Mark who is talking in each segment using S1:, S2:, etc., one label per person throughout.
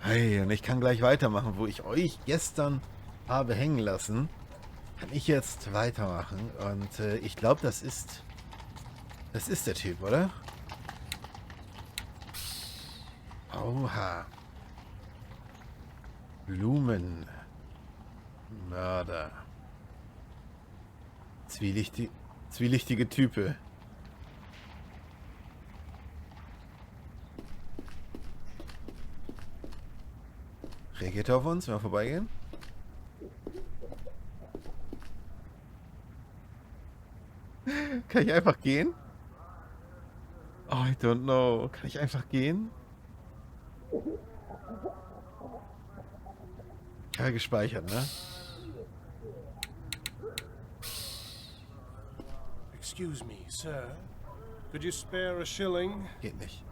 S1: Hey, und ich kann gleich weitermachen, wo ich euch gestern habe hängen lassen. Kann ich jetzt weitermachen. Und ich glaube, das ist der Typ, oder? Oha. Blumenmörder. Zwielichtige Type. Reagiert er auf uns, wenn wir vorbeigehen? Kann ich einfach gehen? Oh, I don't know. Kann ich einfach gehen? Ja, gespeichert, ne?
S2: Excuse me, sir. Could you spare a shilling?
S1: Geht nicht.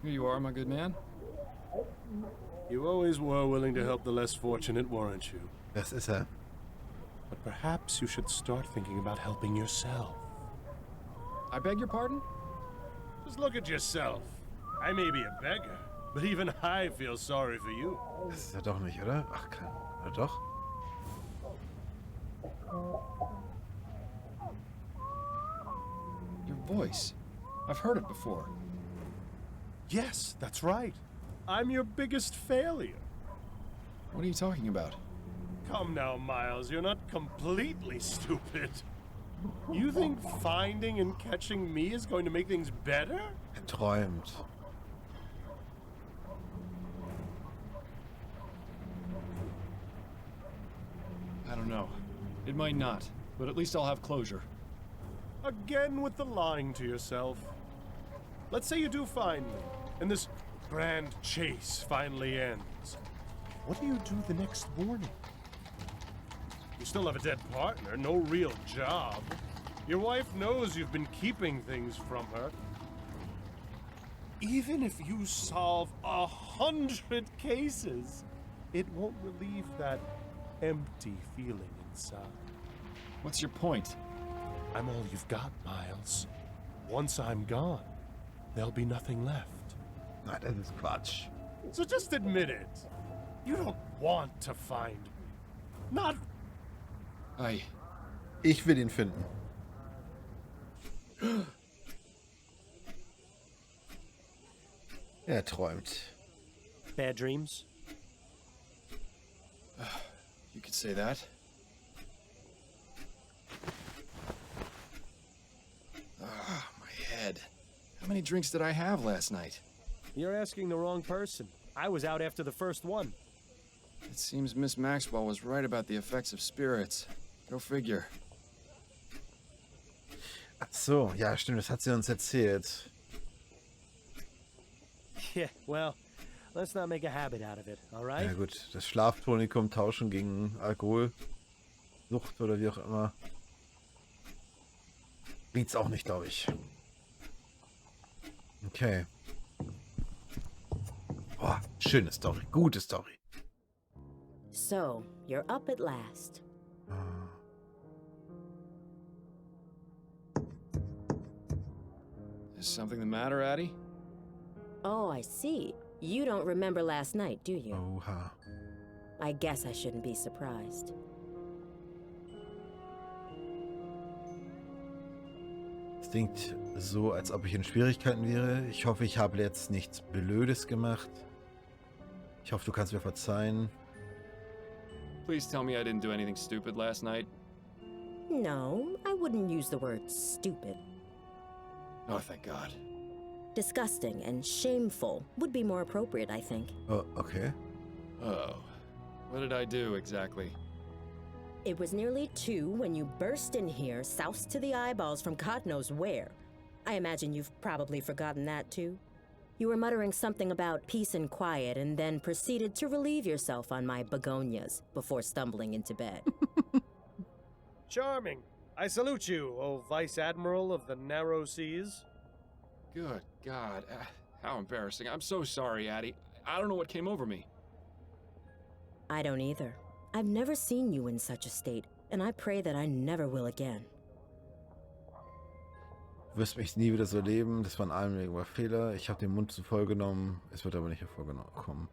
S3: Here you are, my good man.
S2: You always were willing to help the less fortunate, weren't you?
S1: Das ist er.
S2: But perhaps you should start thinking about helping yourself.
S3: I beg your pardon?
S2: Just look at yourself. I may be a beggar, but even I feel sorry for you.
S1: Das ist er doch nicht, oder? Ach, kann. Oder doch?
S3: Your voice. I've heard it before.
S2: Yes, that's right. I'm your biggest failure.
S3: What are you talking about?
S2: Come now, Miles, you're not completely stupid. You think finding and catching me is going to make things better?
S1: Er träumt.
S3: I don't know. It might not, but at least I'll have closure.
S2: Again with the lying to yourself. Let's say you do find me, and this grand chase finally ends. What do you do the next morning? You still have a dead partner, no real job. Your wife knows you've been keeping things from her. Even if you solve 100 cases, it won't relieve that empty feeling inside.
S3: What's your point?
S2: I'm all you've got, Miles. Once I'm gone, there'll be nothing left.
S1: Na, das ist Quatsch.
S2: So just admit it. You don't want to find me. Not...
S1: Ich will ihn finden. Er träumt.
S2: Bad dreams?
S3: You could say that. Ah, my head. How many drinks did I have last night?
S4: You're asking the wrong person. I was out after the first one.
S3: It seems Miss Maxwell was right about the effects of spirits. Go figure.
S1: Ach so, ja, stimmt, das hat sie uns erzählt.
S4: Yeah, well, let's not make a habit out of it, all right?
S1: Ja gut, das Schlaftonikum tauschen gegen Alkohol, Sucht oder wie auch immer. Bringt's auch nicht, glaube ich. Okay. Boah, schöne Story, gute Story.
S5: So, you're up at last.
S3: Is something the matter, Addie?
S5: Oh, I see. You don't remember last night, do you?
S1: Oha.
S5: I guess I shouldn't be surprised.
S1: Es klingt so, als ob ich in Schwierigkeiten wäre. Ich hoffe, ich habe jetzt nichts Blödes gemacht. Ich hoffe, du kannst mir verzeihen.
S3: Please tell me I didn't do anything stupid last night.
S5: No, I wouldn't use the word stupid.
S3: Oh, thank God.
S5: Disgusting and shameful would be more appropriate, I think.
S1: Oh, okay.
S3: Oh. What did I do exactly?
S5: It was nearly 2 when you burst in here, soused to the eyeballs from God knows where. I imagine you've probably forgotten that too. You were muttering something about peace and quiet and then proceeded to relieve yourself on my begonias before stumbling into bed.
S4: Charming. I salute you, O Vice Admiral of the Narrow Seas.
S3: Good God. How embarrassing. I'm so sorry, Addie. I don't know what came over me.
S5: I don't either. I've never seen you in such a state, and I pray that I never will again.
S1: Du wirst mich nie wieder so erleben. Das war ein allmählicher Fehler. Ich habe den Mund zu voll genommen. Es wird aber nicht hervorkommen.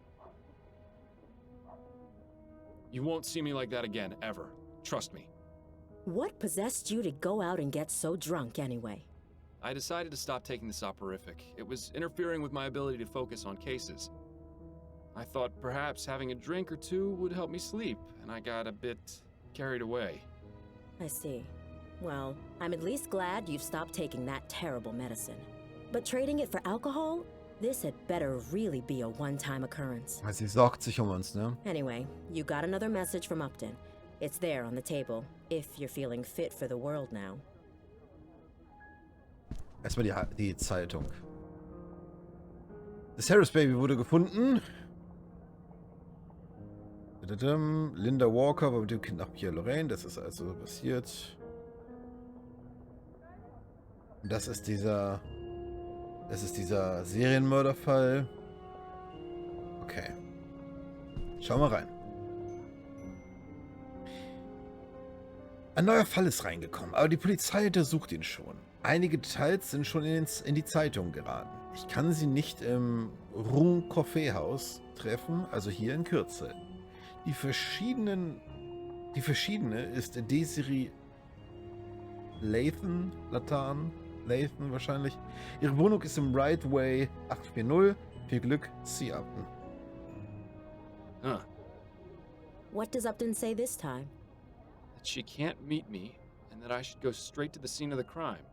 S3: You won't see me like that again, ever. Trust me.
S5: What possessed you to go out and get so drunk anyway?
S3: I decided to stop taking the soporific. It was interfering with my ability to focus on cases. I thought perhaps having a drink or two would help me sleep, and I got a bit carried away.
S5: I see. Well, I'm at least glad you've stopped taking that terrible medicine. But trading it for alcohol? This had better really be a one-time occurrence.
S1: Sie sorgt sich um uns, ne?
S5: Anyway, you got another message from Upton. It's there on the table, if you're feeling fit for the world now.
S1: Erstmal die Zeitung. Das Harris Baby wurde gefunden. Linda Walker war mit dem Kind nach Pierre Lorraine. Das ist also passiert. Das ist dieser Serienmörderfall. Okay. Schau mal rein. Ein neuer Fall ist reingekommen, aber die Polizei untersucht ihn schon. Einige Details sind schon in die Zeitung geraten. Ich kann sie nicht im Room Kaffeehaus treffen, also hier in Kürze. Die verschiedene ist Desiree Lathan wahrscheinlich. Ihre Wohnung ist im Right Way 840. Viel Glück, see Upton.
S3: Huh.
S5: What does Upton say this time?
S3: That she can't meet me, and that I should go straight to the scene of the crime.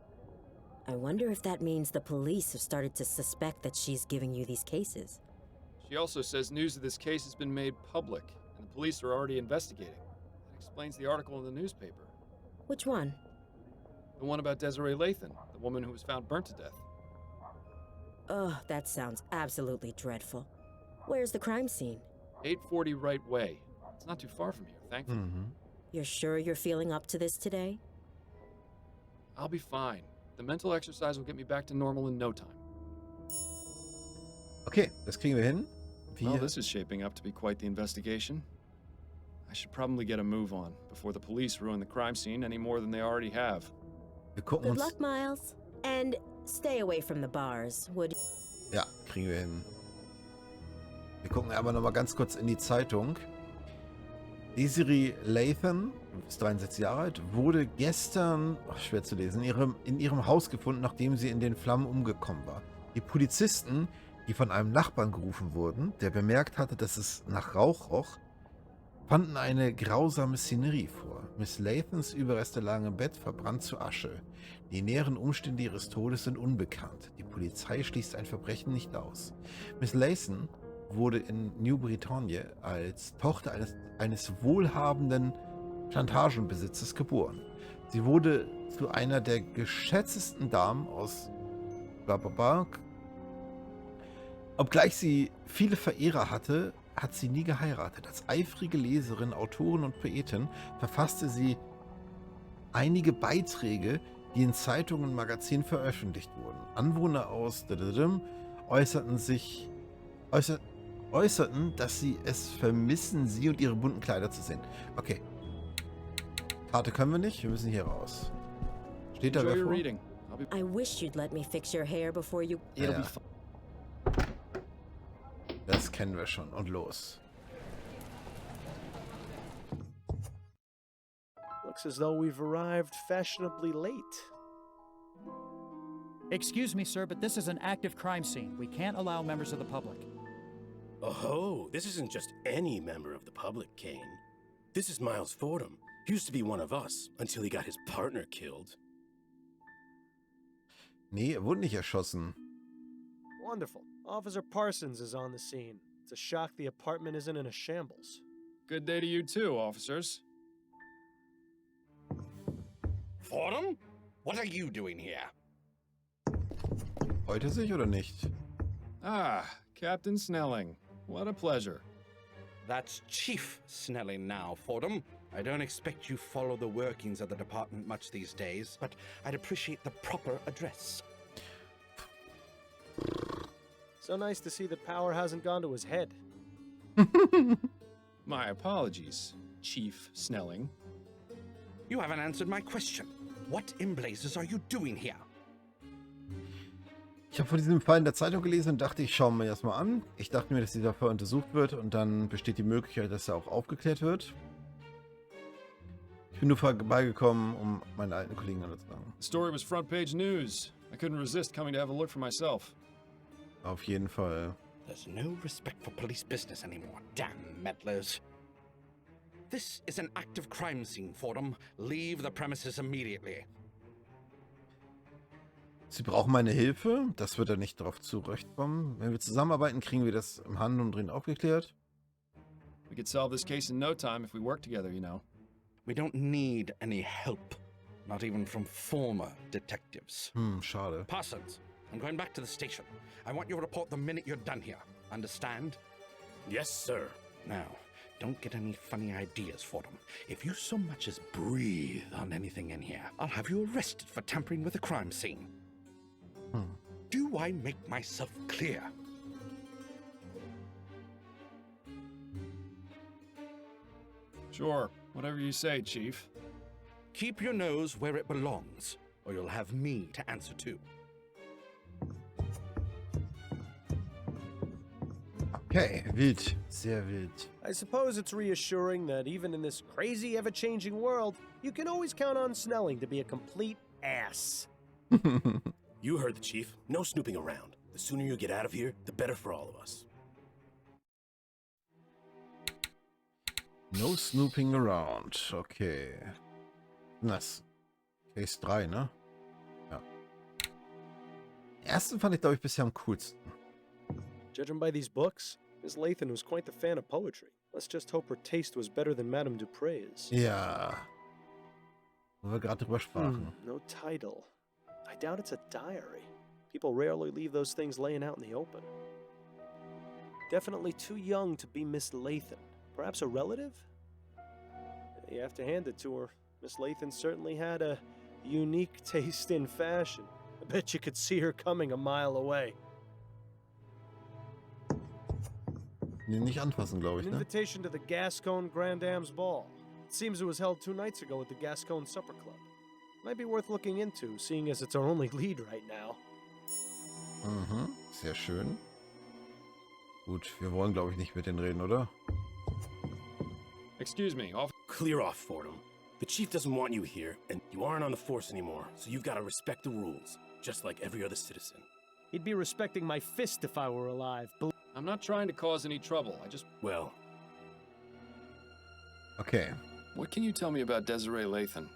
S5: I wonder if that means the police have started to suspect that she's giving you these cases.
S3: She also says news of this case has been made public, and the police are already investigating. That explains the article in the newspaper.
S5: Which one?
S3: The one about Desiree Lathan, the woman who was found burnt to death.
S5: Ugh, that sounds absolutely dreadful. Where's the crime scene?
S3: 840 Right Way. It's not too far from here, thankfully.
S5: You're sure you're feeling up to this today?
S3: I'll be fine. The mental exercise will get me back to normal in no time.
S1: Okay, das kriegen wir hin.
S3: Well, this is shaping up to be quite the investigation. I should probably get a move on before the police ruin the crime scene any more than they already have.
S1: Wir gucken
S5: Good
S1: uns...
S5: luck, Miles. And stay away from the bars, would...
S1: Ja, kriegen wir hin. Wir gucken aber nochmal ganz kurz in die Zeitung. Desiree Lathan, ist 63 Jahre alt, wurde gestern, schwer zu lesen, in ihrem Haus gefunden, nachdem sie in den Flammen umgekommen war. Die Polizisten, die von einem Nachbarn gerufen wurden, der bemerkt hatte, dass es nach Rauch roch, fanden eine grausame Szenerie vor. Miss Lathans Überreste lagen im Bett, verbrannt zu Asche. Die näheren Umstände ihres Todes sind unbekannt. Die Polizei schließt ein Verbrechen nicht aus. Miss Lathan wurde in New Bretagne als Tochter eines wohlhabenden Plantagenbesitzers geboren. Sie wurde zu einer der geschätztesten Damen aus Blablabla. Obgleich sie viele Verehrer hatte, hat sie nie geheiratet. Als eifrige Leserin, Autorin und Poetin verfasste sie einige Beiträge, die in Zeitungen und Magazinen veröffentlicht wurden. Anwohner aus äußerten, dass sie es vermissen, sie und ihre bunten Kleider zu sehen. Okay. Karte können wir nicht, wir müssen hier raus. Steht da
S3: Enjoy
S1: wer
S3: your
S1: vor?
S3: reading.
S5: I wish you'd let me fix your hair before you...
S3: It'll
S1: Ja.
S3: be fun.
S1: Das kennen wir schon. Und los.
S4: Looks as though we've arrived fashionably late.
S6: Excuse me, sir, but this is an active crime scene. We can't allow members of the public.
S7: Oh, this isn't just any member of the public, Kane. This is Miles Fordham. He used to be one of us until he got his partner killed.
S1: Nee, er wurde nicht erschossen.
S4: Wonderful. Officer Parsons is on the scene. It's a shock the apartment isn't in a shambles.
S3: Good day to you too, officers.
S8: Fordham? What are you doing here?
S1: Freut er sich oder nicht?
S3: Ah, Captain Snelling. What a pleasure.
S8: That's Chief Snelling now, Fordham. I don't expect you follow the workings of the department much these days, but I'd appreciate the proper address.
S4: So nice to see that power hasn't gone to his head.
S3: My apologies, Chief Snelling.
S8: You haven't answered my question. What in blazes are you doing here?
S1: Ich habe von diesem Fall in der Zeitung gelesen und dachte, ich schaue mir das mal an. Ich dachte mir, dass dieser Fall untersucht wird und dann besteht die Möglichkeit, dass er auch aufgeklärt wird. Ich bin nur vorbeigekommen, um meinen alten Kollegen anzusagen.
S3: The story was front page news. I couldn't resist coming to have a look for myself.
S1: Auf jeden Fall.
S8: There's no respect for police business anymore. Damn meddlers. This is an active crime scene, Fordham. Leave the premises immediately.
S1: Sie brauchen meine Hilfe. Das wird er nicht darauf zurechtkommen. Wenn wir zusammenarbeiten, kriegen wir das im Handumdrehen aufgeklärt.
S3: We could solve this case in no time if we work together, you know.
S8: We don't need any help. Not even from former detectives.
S1: Schade.
S8: Parsons, I'm going back to the station. I want you to report the minute you're done here. Understand?
S7: Yes, sir.
S8: Now, don't get any funny ideas, Fordham. If you so much as breathe on anything in here, I'll have you arrested for tampering with a crime scene. Do I make myself clear?
S3: Sure, whatever you say, Chief.
S8: Keep your nose where it belongs, or you'll have me to answer to.
S1: Okay, wild. Sehr wild.
S4: I suppose it's reassuring that even in this crazy, ever-changing world, you can always count on Snelling to be a complete ass.
S7: You heard the chief. No snooping around. The sooner you get out of here, the better for all of us.
S1: No snooping around. Okay. Das. Case 3, ne? Ja. Den ersten fand ich, glaube ich, bisher am coolsten.
S4: Judging by these books, Miss Lathan was quite the fan of poetry. Let's just hope her taste was better than Madame Dupre's.
S1: Ja. Wo wir gerade drüber sprachen.
S4: No title. I doubt it's a diary. People rarely leave those things laying out in the open. Definitely too young to be Miss Lathan. Perhaps a relative? You have to hand it to her. Miss Lathan certainly had a unique taste in fashion. I bet you could see her coming a mile away.
S1: Den nicht anfassen, glaube ich,
S4: An
S1: ne?
S4: invitation to the Gascon Grand Dame's Ball. It seems it was held 2 nights ago at the Gascon Supper Club. Might be worth looking into, seeing as it's our only lead right now.
S1: Sehr schön. Gut, wir wollen, glaube ich, nicht mit denen reden, oder?
S3: Excuse me,
S7: Clear off, Fordham. The chief doesn't want you here, and you aren't on the force anymore, so you've got to respect the rules, just like every other citizen.
S4: He'd be respecting my fist if I were alive.
S3: I'm not trying to cause any trouble. I just...
S7: Well,
S1: Okay.
S3: What can you tell me about Desiree Lathan?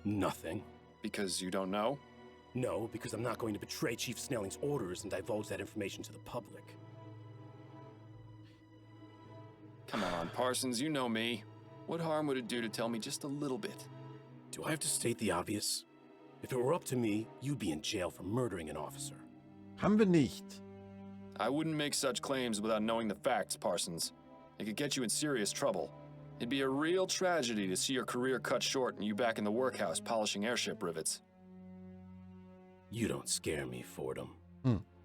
S7: nothing.
S3: Because you don't know?
S7: No, because I'm not going to betray Chief Snelling's orders and divulge that information to the public.
S3: Come on, Parsons, you know me. What harm would it do to tell me just a little bit?
S7: Do I have to state the obvious? If it were up to me, you'd be in jail for murdering an officer.
S1: Haben wir nicht.
S3: I wouldn't make such claims without knowing the facts, Parsons. It could get you in serious trouble. It'd be a real tragedy to see your career cut short and you back in the workhouse polishing airship rivets.
S7: You don't scare me, Fordham.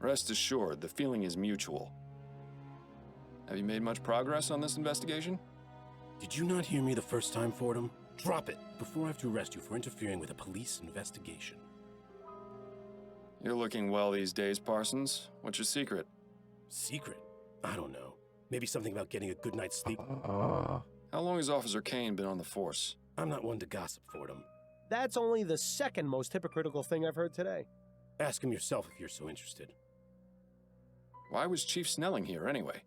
S3: Rest assured, the feeling is mutual. Have you made much progress on this investigation?
S7: Did you not hear me the first time, Fordham? Drop it before I have to arrest you for interfering with a police investigation.
S3: You're looking well these days, Parsons. What's your secret?
S7: Secret? I don't know. Maybe something about getting a good night's sleep.
S3: How long has Officer Kane been on the force?
S7: I'm not one to gossip, Fordham.
S4: That's only the second most hypocritical thing I've heard today.
S7: Ask him yourself if you're so interested.
S3: Why was Chief Snelling here anyway?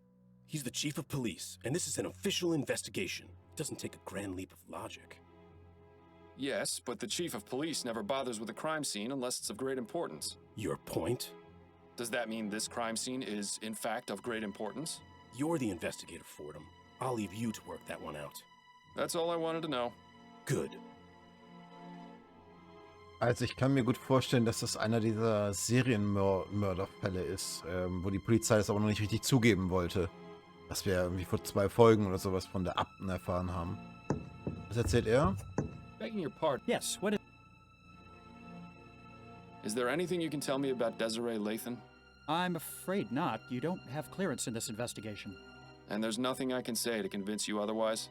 S7: He's the chief of police, and this is an official investigation. It doesn't take a grand leap of logic.
S3: Yes, but the Chief of Police never bothers with a crime scene unless it's of great importance.
S7: Your point?
S3: Does that mean this crime scene is, in fact, of great importance?
S7: You're the investigator, Fordham. I'll leave you to work that one out.
S3: That's all I wanted to know.
S7: Good.
S1: Also ich kann mir gut vorstellen, dass das einer dieser Serienmörderfälle ist, wo die Polizei das aber noch nicht richtig zugeben wollte. Was wir irgendwie vor 2 Folgen oder sowas von der Akten erfahren haben. Was erzählt er?
S3: Begging your pardon,
S6: Yes, what
S3: is there anything you can tell me about Desiree Lathan?
S6: I'm afraid not. You don't have clearance in this investigation.
S3: And there's nothing I can say to convince you otherwise?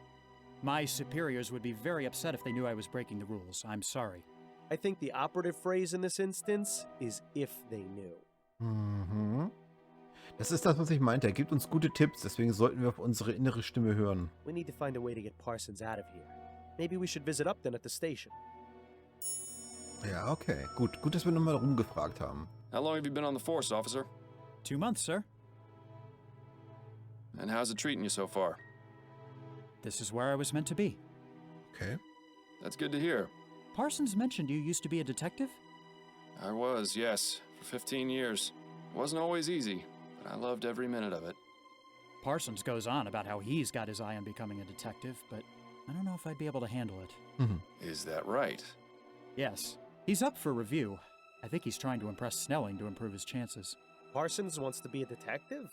S6: My superiors would be very upset if they knew I was breaking the rules. I'm sorry.
S4: I think the operative phrase in this instance is if they knew.
S1: Mhm. Das ist das, was ich meinte. Er gibt uns gute Tipps, deswegen sollten wir auf unsere innere Stimme hören.
S4: We need to find a way to get Parsons out of here. Maybe we should visit Upton at the station.
S1: Ja, okay. Gut, dass wir nochmal rumgefragt haben.
S3: How long have you been on the force, officer?
S6: 2 months, sir.
S3: And how's it treating you so far?
S6: This is where I was meant to be.
S1: Okay.
S3: That's good to hear.
S6: Parsons mentioned you used to be a detective?
S3: I was, yes, for 15 years. It wasn't always easy, but I loved every minute of it.
S6: Parsons goes on about how he's got his eye on becoming a detective, but I don't know if I'd be able to handle it.
S3: Is that right?
S6: Yes. He's up for review. I think he's trying to impress Snelling to improve his chances.
S4: Parsons wants to be a detective?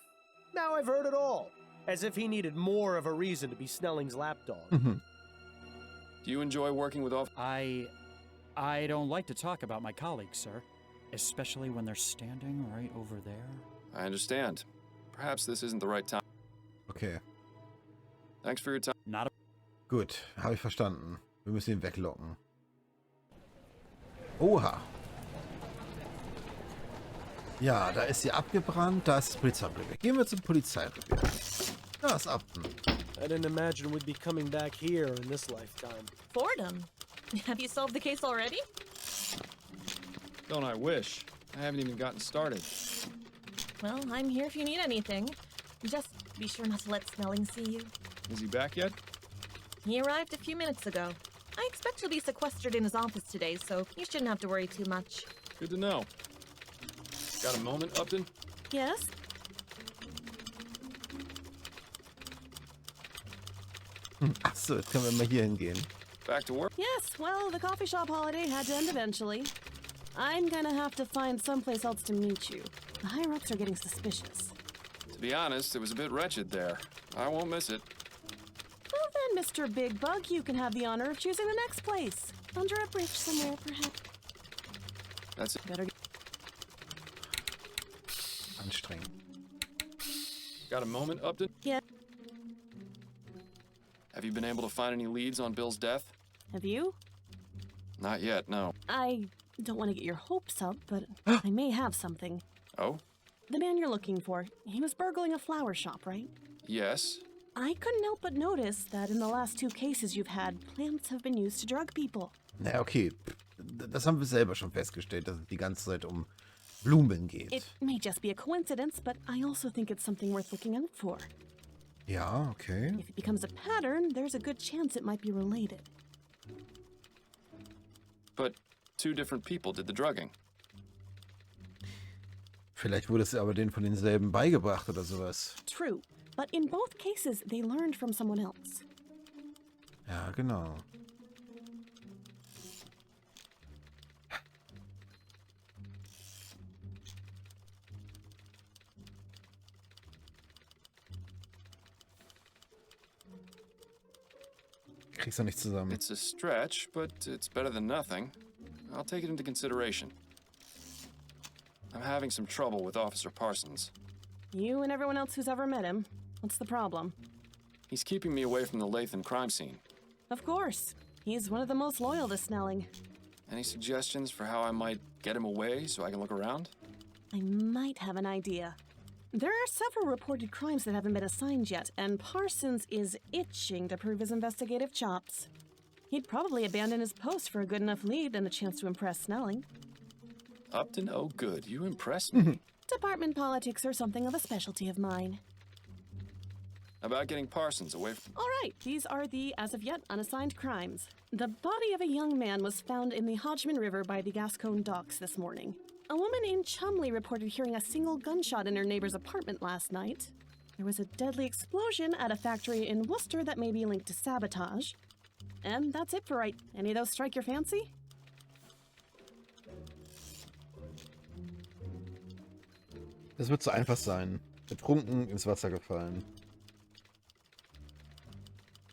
S4: Now I've heard it all. As if he needed more of a reason to be Snelling's lapdog.
S3: Do you enjoy working with
S6: I don't like to talk about my colleagues, sir. Especially when they're standing right over there.
S3: I understand. Perhaps this isn't the right time.
S1: Okay.
S3: Thanks for your time.
S6: Not a
S1: Gut, habe ich verstanden. Wir müssen ihn weglocken. Oha. Ja, da ist sie abgebrannt, da ist das Polizeirevier. Gehen wir zum Polizeirevier. Da ist Upton.
S4: I didn't imagine we'd be coming back here in this lifetime.
S9: Fordham. Have you solved the case already?
S3: Don't I wish? I haven't even gotten started.
S9: Well, I'm here if you need anything. Just be sure not to let Snelling see you.
S3: Is he back yet?
S9: He arrived a few minutes ago. I expect he'll be sequestered in his office today, so you shouldn't have to worry too much.
S3: Good to know. Got a moment, Upton?
S9: Yes?
S1: Achso, jetzt können wir mal hier hingehen.
S3: Back to work?
S10: Yes, well, the coffee shop holiday had to end eventually. I'm gonna have to find someplace else to meet you. The higher-ups are getting suspicious.
S3: To be honest, it was a bit wretched there. I won't miss it.
S10: Well then, Mr. Big Bug, you can have the honor of choosing the next place. Under a bridge somewhere, perhaps.
S3: That's it.
S10: Better
S1: Anstrengend.
S3: Got a moment, Upton?
S10: Yeah.
S3: Have you been able to find any leads on Bill's death?
S10: Have you?
S3: Not yet, no.
S10: I don't want to get your hopes up, but I may have something.
S3: Oh?
S10: The man you're looking for, he was burgling a flower shop, right?
S3: Yes.
S10: I couldn't help but notice that in the last 2 cases you've had, plants have been used to drug people.
S1: Na okay, das haben wir selber schon festgestellt, dass es die ganze Zeit um Blumen geht.
S10: It may just be a coincidence, but I also think it's something worth looking out for.
S1: Ja, okay.
S10: If it becomes a pattern, there's a good chance it might be related.
S3: But 2 different people did the drugging.
S1: Vielleicht wurde es aber denen von denselben beigebracht oder sowas.
S10: True, but in both cases, they learned from someone else.
S1: Ja, genau. Kriegst du nicht zusammen.
S3: It's a stretch, but it's better than nothing. I'll take it into consideration. I'm having some trouble with Officer Parsons.
S10: You and everyone else who's ever met him. What's the problem?
S3: He's keeping me away from the Lathan crime scene.
S10: Of course. He's one of the most loyal to Snelling.
S3: Any suggestions for how I might get him away so I can look around?
S10: I might have an idea. There are several reported crimes that haven't been assigned yet, and Parsons is itching to prove his investigative chops. He'd probably abandon his post for a good enough lead and a chance to impress Snelling.
S3: Upton, oh good, you impressed me.
S10: Department politics are something of a specialty of mine.
S3: About getting Parsons away from...
S10: All right, these are the, as of yet, unassigned crimes. The body of a young man was found in the Hodgman River by the Gascogne docks this morning. A woman in Chumley reported hearing a single gunshot in her neighbor's apartment last night. There was a deadly explosion at a factory in Worcester that may be linked to sabotage. And that's it for right. Any of those strike your fancy?
S1: Das wird so einfach sein. Betrunken ins Wasser gefallen.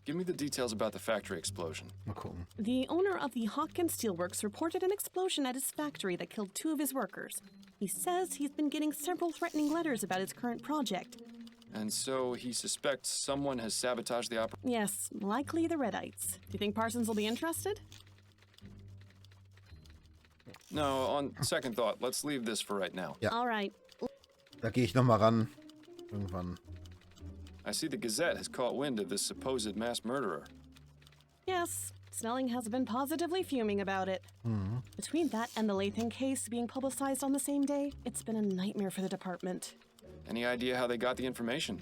S3: Give me the details about the factory explosion.
S1: Mal gucken.
S10: The owner of the Hawkins Steelworks reported an explosion at his factory that killed 2 of his workers. He says he's been getting several threatening letters about his current project.
S3: And so he suspects someone has sabotaged the operation?
S10: Yes, likely the Redites. Do you think Parsons will be interested?
S3: No, on second thought, let's leave this for right now.
S1: Ja.
S10: All right.
S1: Da gehe ich nochmal ran. Irgendwann.
S3: I see the Gazette has caught wind of this supposed mass murderer.
S10: Yes, Snelling has been positively fuming about it. Between that and the Lathan case being publicized on the same day, it's been a nightmare for the department.
S3: Any idea how they got the information?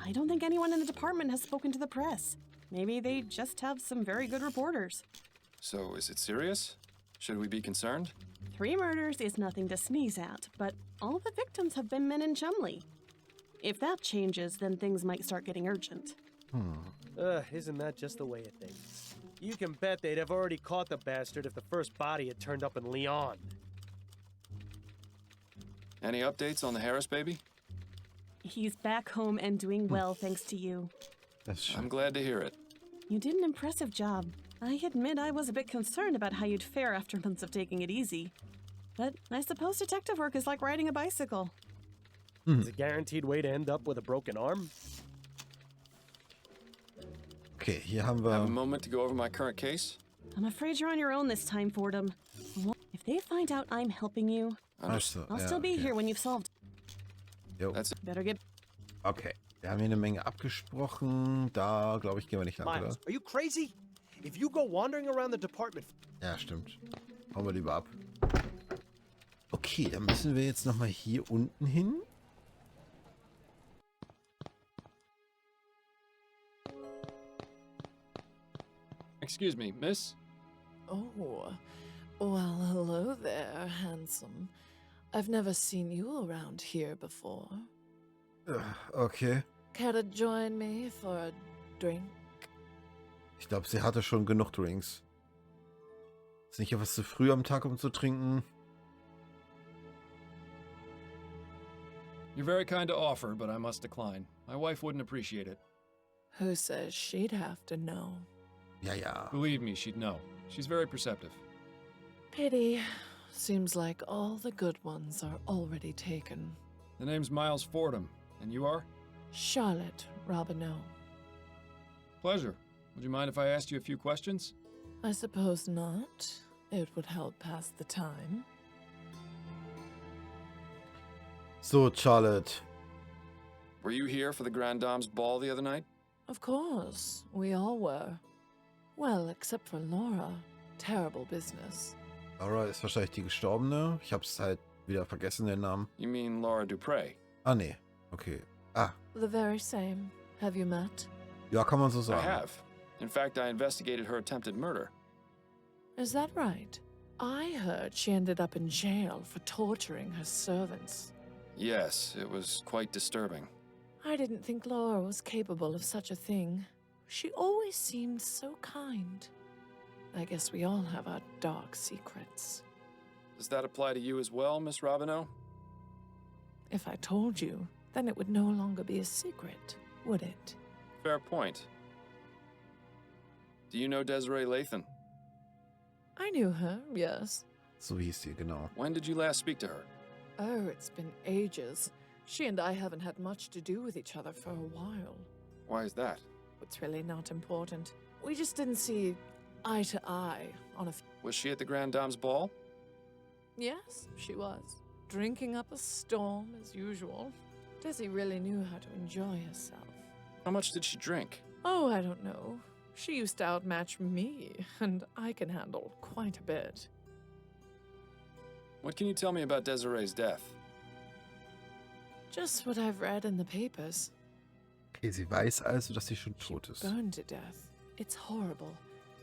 S10: I don't think anyone in the department has spoken to the press. Maybe they just have some very good reporters.
S3: So, is it serious? Should we be concerned?
S10: 3 murders is nothing to sneeze at, but all the victims have been men in Chumley. If that changes, then things might start getting urgent.
S4: Isn't that just the way of things? You can bet they'd have already caught the bastard if the first body had turned up in Lyon.
S3: Any updates on the Harris baby?
S10: He's back home and doing well, thanks to you.
S1: Das ist schön.
S3: I'm glad to hear it.
S10: You did an impressive job. I admit I was a bit concerned about how you'd fare after months of taking it easy. But I suppose detective work is like riding a bicycle.
S4: Is a guaranteed way to end up with a broken arm?
S1: Okay, hier haben
S3: Have a
S1: wir...
S3: moment to go over my current case?
S10: I'm afraid you're on your own this time, Fordham. If they find out I'm helping you,
S1: Ach so,
S10: I'll
S1: ja,
S10: still be
S1: okay.
S10: here when you've solved.
S1: Jo.
S3: That's it.
S10: Better get.
S1: Okay, wir haben hier eine Menge abgesprochen. Da, glaube ich, gehen wir nicht lang, oder?
S4: Miles, are you crazy? If you go wandering around the department...
S1: Ja, stimmt. Hauen wir lieber ab. Okay, dann müssen wir jetzt nochmal hier unten hin.
S3: Excuse me, miss?
S11: Oh, well, hello there, handsome. I've never seen you around here before.
S1: Okay.
S11: Care to join me for a drink?
S1: Ich glaube, sie hatte schon genug Drinks. Ist nicht etwas zu früh am Tag, um zu trinken?
S3: You're very kind to offer, but I must decline. My wife wouldn't appreciate it.
S11: Who says she'd have to know?
S1: Ja, ja.
S3: Believe me, she'd know. She's very perceptive.
S11: Pity. Seems like all the good ones are already taken.
S3: The name's Miles Fordham, and you are?
S11: Charlotte Robineau.
S3: Pleasure. Would you mind if I asked you a few questions?
S11: I suppose not. It would help pass the time.
S1: So, Charlotte.
S3: Were you here for the Grand Dame's ball the other night?
S11: Of course, we all were. Well, except for Laura. Terrible business.
S1: Laura ist wahrscheinlich die Gestorbene. Ich hab's halt wieder vergessen, den Namen.
S3: You mean Laura Dupre?
S1: Ah, nee. Okay. Ah,
S11: The very same. Have you met?
S1: ja, kann man so
S3: I
S1: sagen.
S3: have. In fact, I investigated her attempted murder.
S11: Is that right? I heard she ended up in jail for torturing her servants.
S3: Yes, it was quite disturbing.
S11: I didn't think Laura was capable of such a thing. She always seemed so kind. I guess we all have our dark secrets.
S3: Does that apply to you as well, Miss Robineau?
S11: If I told you, then it would no longer be a secret, would it?
S3: Fair point. Do you know Desiree Lathan?
S11: I knew her, yes.
S1: So hieß sie, genau.
S3: When did you last speak to her?
S11: Oh, it's been ages. She and I haven't had much to do with each other for a while.
S3: Why is that?
S11: It's really not important. We just didn't see eye to eye on a...
S3: Was she at the Grand Dame's ball?
S11: Yes, she was. Drinking up a storm, as usual. Desi really knew how to enjoy herself.
S3: How much did she drink?
S11: Oh, I don't know. She used to outmatch me, and I can handle quite a bit.
S3: What can you tell me about Desiree's death?
S11: Just what I've read in the papers.
S1: Okay, sie weiß also, dass sie schon tot
S11: She
S1: ist.
S11: burned to death. It's horrible.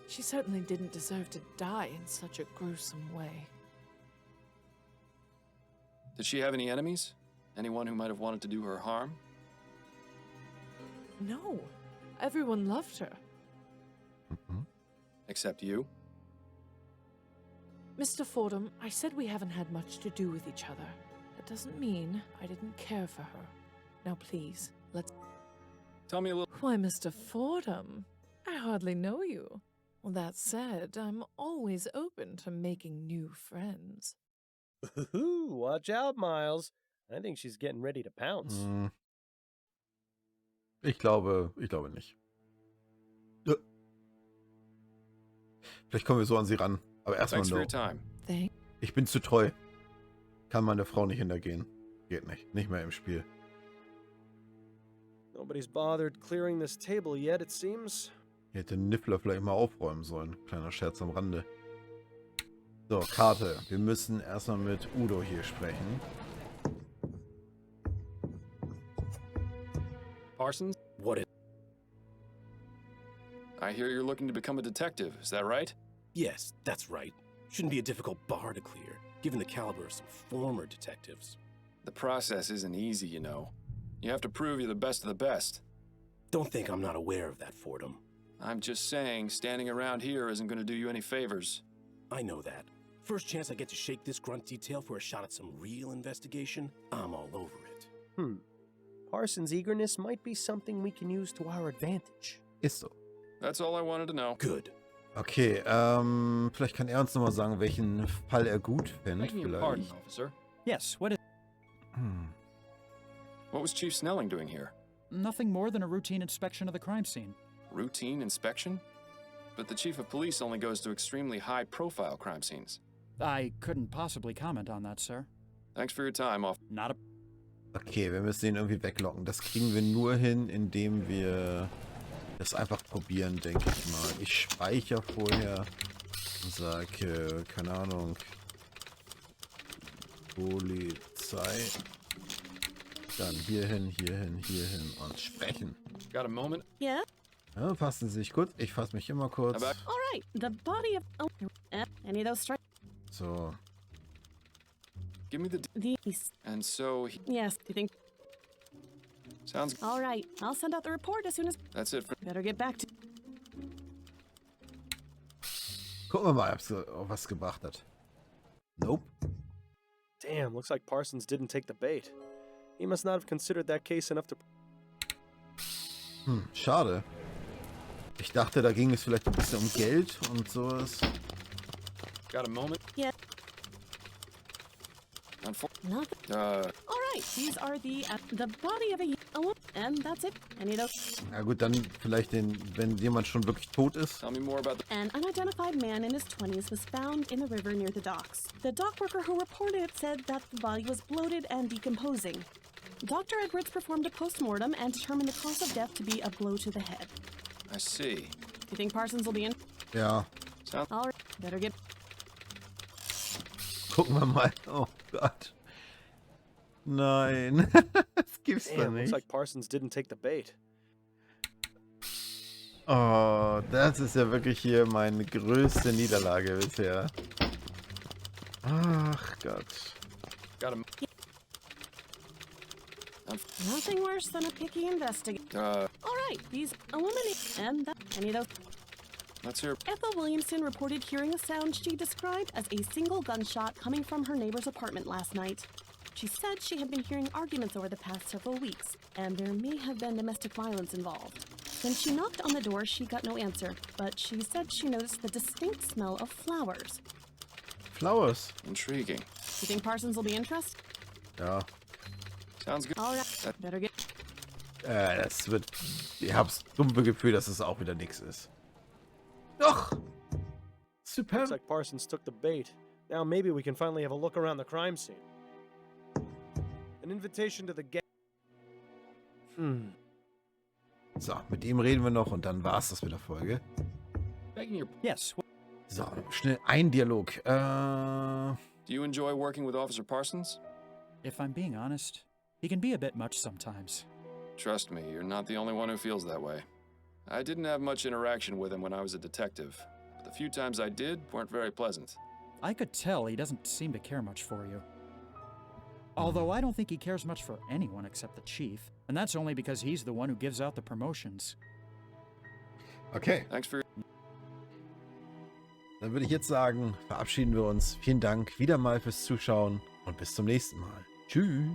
S11: She certainly didn't deserve to die in such a gruesome way.
S3: Did she have any enemies? Anyone who might have wanted to do her harm?
S11: No. Everyone loved her.
S3: Except you?
S11: Mr. Fordham, I said we haven't had much to do with each other. That doesn't mean I didn't care for her. Now please, let's...
S3: Tell me a little...
S11: Why, Mr. Fordham, I hardly know you. Well, that said, I'm always open to making new friends.
S4: Ooh, watch out, Miles. I think she's getting ready to pounce.
S1: Hm. Ich glaube nicht. Vielleicht kommen wir so an sie ran. Aber erstmal
S3: Thanks for
S1: no.
S3: your time.
S11: Thank
S1: Ich bin zu treu. Kann meine Frau nicht hintergehen. Geht nicht. Nicht mehr im Spiel.
S4: Nobody's bothered clearing this table yet, it seems.
S1: Hier hätte Niffler vielleicht mal aufräumen sollen. Kleiner Scherz am Rande. So, Karte. Wir müssen erstmal mit Udo hier sprechen.
S3: Parsons?
S7: What is...
S3: I hear you're looking to become a detective. Is that right?
S7: Yes, that's right. Shouldn't be a difficult bar to clear, given the caliber of some former detectives.
S3: The process isn't easy, you know. You have to prove you're the best of the best.
S7: Don't think I'm not aware of that, Fordham.
S3: I'm just saying, standing around here isn't going to do you any favors.
S7: I know that. First chance I get to shake this grunt detail for a shot at some real investigation, I'm all over it.
S4: Parsons' eagerness might be something we can use to our advantage.
S1: Ist so.
S3: That's all I wanted to know.
S7: Good.
S1: Okay, vielleicht kann er uns nochmal sagen, welchen Fall er gut findet.
S3: Begging your pardon,
S1: Vielleicht.
S3: officer.
S6: Yes, what is...
S3: What was Chief Snelling doing here?
S6: Nothing more than a routine inspection of the crime scene.
S3: Routine inspection? But the chief of police only goes to extremely high-profile crime scenes.
S6: I couldn't possibly comment on that, sir.
S3: Thanks for your time, off.
S6: Not a...
S1: Okay, wir müssen ihn irgendwie weglocken. Das kriegen wir nur hin, indem wir das einfach probieren, denke ich mal. Ich speichere vorher und sage, keine Ahnung, Polizei. Dann hierhin, hierhin, hierhin und sprechen.
S3: Got a moment?
S10: Yeah?
S1: Ja, fassen Sie sich kurz. Ich fasse mich immer kurz.
S10: All right. The body of... Oh, any of those strike...
S3: So. Give me the...
S10: These...
S3: And so...
S10: Yes, do you think...
S3: Sounds...
S10: All right. I'll send out the report as soon as...
S3: That's it for...
S10: Better get back to...
S1: Gucken wir mal, ob es was gebracht hat. Nope.
S4: Damn, looks like Parsons didn't take the bait. He must not have considered that case enough to...
S1: Schade. Ich dachte, da ging es vielleicht ein bisschen um Geld und sowas.
S3: Got a moment?
S10: Yeah.
S3: Nothing.
S10: All right. These are the body of a... Oh, and that's it. Any of those...
S1: Ja gut, dann vielleicht wenn jemand schon wirklich tot ist.
S3: Tell me more about the...
S10: An unidentified man in his 20s was found in the river near the docks. The dock worker who reported it said that the body was bloated and decomposing. Dr. Edwards performed a post-mortem and determined the cause of death to be a blow to the head.
S3: I see.
S10: Do you think Parsons will be in?
S1: Ja.
S3: Sounds...
S10: All right. Better get...
S1: Gucken wir mal. Oh Gott. Nein. Das gibt's doch
S4: Damn, looks
S1: nicht.
S4: like Parsons didn't take the bait.
S1: Oh, das ist ja wirklich hier meine größte Niederlage bisher. Ach Gott.
S3: Got a...
S10: Nothing worse than a picky investigator. All right, these eliminate and that any of those.
S3: Let's hear...
S10: Ethel Williamson reported hearing a sound she described as a single gunshot coming from her neighbor's apartment last night. She said she had been hearing arguments over the past several weeks, and there may have been domestic violence involved. When she knocked on the door, she got no answer, but she said she noticed the distinct smell of flowers.
S1: Flowers.
S3: Intriguing.
S10: You think Parsons will be interested?
S1: Ja.
S3: Sounds good.
S10: All right, better get...
S1: Das wird... Ich hab's dumme Gefühl, dass es auch wieder nix ist. Doch! Super.
S4: Looks like Parsons took the bait. Now maybe we can finally have a look around the crime scene. An invitation to the gang.
S1: So, mit ihm reden wir noch und dann war's das mit der Folge.
S3: Begging your...
S6: Yes.
S1: So, schnell ein Dialog.
S3: Do you enjoy working with Officer Parsons?
S6: If I'm being honest, he can be a bit much sometimes.
S3: Trust me, you're not the only one who feels that way. I didn't have much interaction with him when I was a detective, but the few times I did weren't very pleasant.
S6: I could tell he doesn't seem to care much for you. Although I don't think he cares much for anyone except the chief, and that's only because he's the one who gives out the promotions.
S1: Okay.
S3: Thanks for...
S1: Dann würde ich jetzt sagen, verabschieden wir uns. Vielen Dank wieder mal fürs Zuschauen und bis zum nächsten Mal. Tschüss.